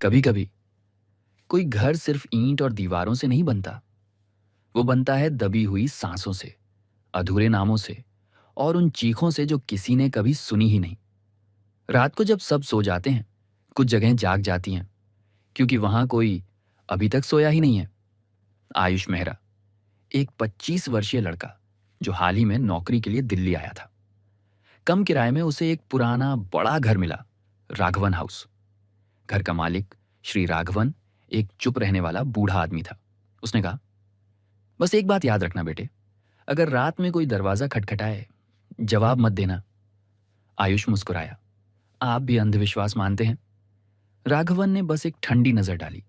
कभी कभी कोई घर सिर्फ ईंट और दीवारों से नहीं बनता। वो बनता है दबी हुई सांसों से, अधूरे नामों से और उन चीखों से जो किसी ने कभी सुनी ही नहीं। रात को जब सब सो जाते हैं, कुछ जगहें जाग जाती हैं, क्योंकि वहां कोई अभी तक सोया ही नहीं है। आयुष मेहरा, एक 25 वर्षीय लड़का जो हाल ही में नौकरी के लिए दिल्ली आया था। कम किराए में उसे एक पुराना बड़ा घर मिला, राघवन हाउस। घर का मालिक श्री राघवन एक चुप रहने वाला बूढ़ा आदमी था। उसने कहा, बस एक बात याद रखना बेटे, अगर रात में कोई दरवाजा खटखटाए, जवाब मत देना। आयुष मुस्कुराया, आप भी अंधविश्वास मानते हैं? राघवन ने बस एक ठंडी नजर डाली।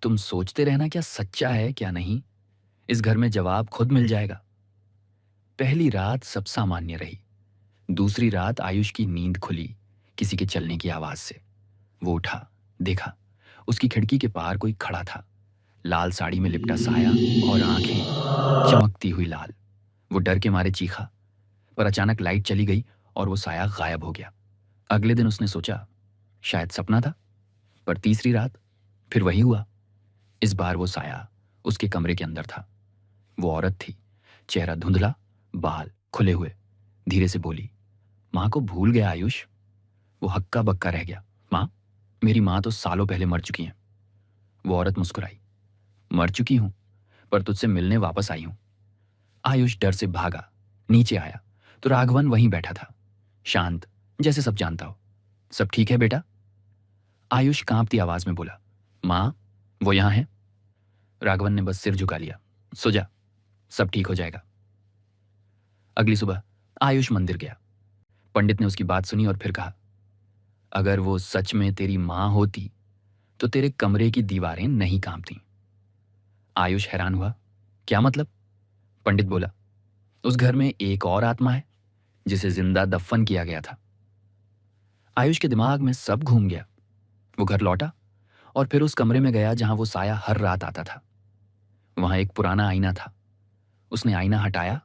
तुम सोचते रहना क्या सच्चा है क्या नहीं, इस घर में जवाब खुद मिल जाएगा। पहली रात सब सामान्य रही। दूसरी रात आयुष की नींद खुली किसी के चलने की आवाज से। वो उठा, देखा, उसकी खिड़की के पार कोई खड़ा था, लाल साड़ी में लिपटा साया और आंखें चमकती हुई लाल। वो डर के मारे चीखा, पर अचानक लाइट चली गई और वो साया गायब हो गया। अगले दिन उसने सोचा शायद सपना था, पर तीसरी रात फिर वही हुआ। इस बार वो साया उसके कमरे के अंदर था। वो औरत थी, चेहरा धुंधला, बाल खुले हुए। धीरे से बोली, माँ को भूल गया आयुष? वो हक्का बक्का रह गया। माँ? मेरी माँ तो सालों पहले मर चुकी हैं। वो औरत मुस्कुराई, मर चुकी हूं, पर तुझसे मिलने वापस आई हूं। आयुष डर से भागा, नीचे आया तो राघवन वहीं बैठा था, शांत, जैसे सब जानता हो। सब ठीक है बेटा? आयुष कांपती आवाज में बोला, माँ वो यहां है। राघवन ने बस सिर झुका लिया, सो जा, सब ठीक हो जाएगा। अगली सुबह आयुष मंदिर गया। पंडित ने उसकी बात सुनी और फिर कहा, अगर वो सच में तेरी मां होती तो तेरे कमरे की दीवारें नहीं कांपती। आयुष हैरान हुआ, क्या मतलब? पंडित बोला, उस घर में एक और आत्मा है जिसे जिंदा दफन किया गया था। आयुष के दिमाग में सब घूम गया। वो घर लौटा और फिर उस कमरे में गया जहां वो साया हर रात आता था। वहां एक पुराना आईना था। उसने आईना हटाया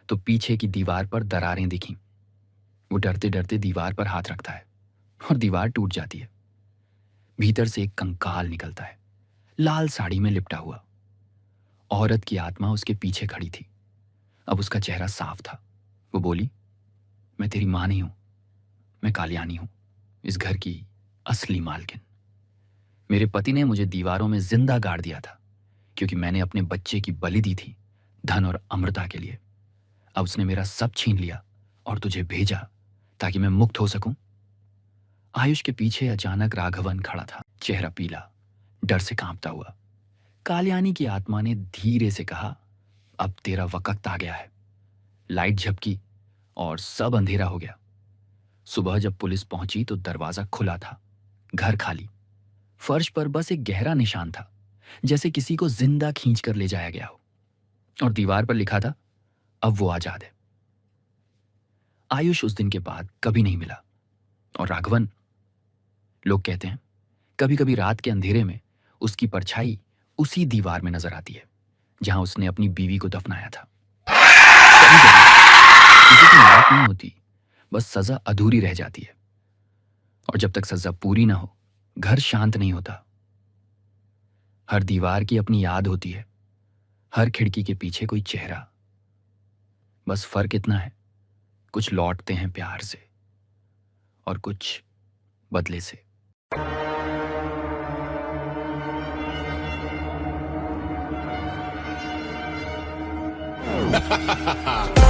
तो पीछे की दीवार पर दरारें दिखीं। वो डरते डरते दीवार पर हाथ रखता है और दीवार टूट जाती है। भीतर से एक कंकाल निकलता है, लाल साड़ी में लिपटा हुआ। औरत की आत्मा उसके पीछे खड़ी थी। अब उसका चेहरा साफ था। वो बोली, मैं तेरी मां नहीं हूं, मैं कालियानी हूं, इस घर की असली मालकिन। मेरे पति ने मुझे दीवारों में जिंदा गाड़ दिया था क्योंकि मैंने अपने बच्चे की बलि दी थी, धन और अमृता के लिए। अब उसने मेरा सब छीन लिया और तुझे भेजा ताकि मैं मुक्त हो सकूं। आयुष के पीछे अचानक राघवन खड़ा था, चेहरा पीला, डर से कांपता हुआ। कालियानी की आत्मा ने धीरे से कहा, अब तेरा वक्त आ गया है। लाइट झपकी और सब अंधेरा हो गया। सुबह जब पुलिस पहुंची तो दरवाजा खुला था, घर खाली। फर्श पर बस एक गहरा निशान था, जैसे किसी को जिंदा खींच कर ले जाया गया हो। और दीवार पर लिखा था, अब वो आजाद है। आयुष उस दिन के बाद कभी नहीं मिला। और राघवन, लोग कहते हैं कभी कभी रात के अंधेरे में उसकी परछाई उसी दीवार में नजर आती है जहां उसने अपनी बीवी को दफनाया था। कभी कभी किसी की मौत नहीं होती, बस सजा अधूरी रह जाती है। और जब तक सजा पूरी ना हो, घर शांत नहीं होता। हर दीवार की अपनी याद होती है, हर खिड़की के पीछे कोई चेहरा। बस फर्क इतना है, कुछ लौटते हैं प्यार से और कुछ बदले से। Ha ha ha ha!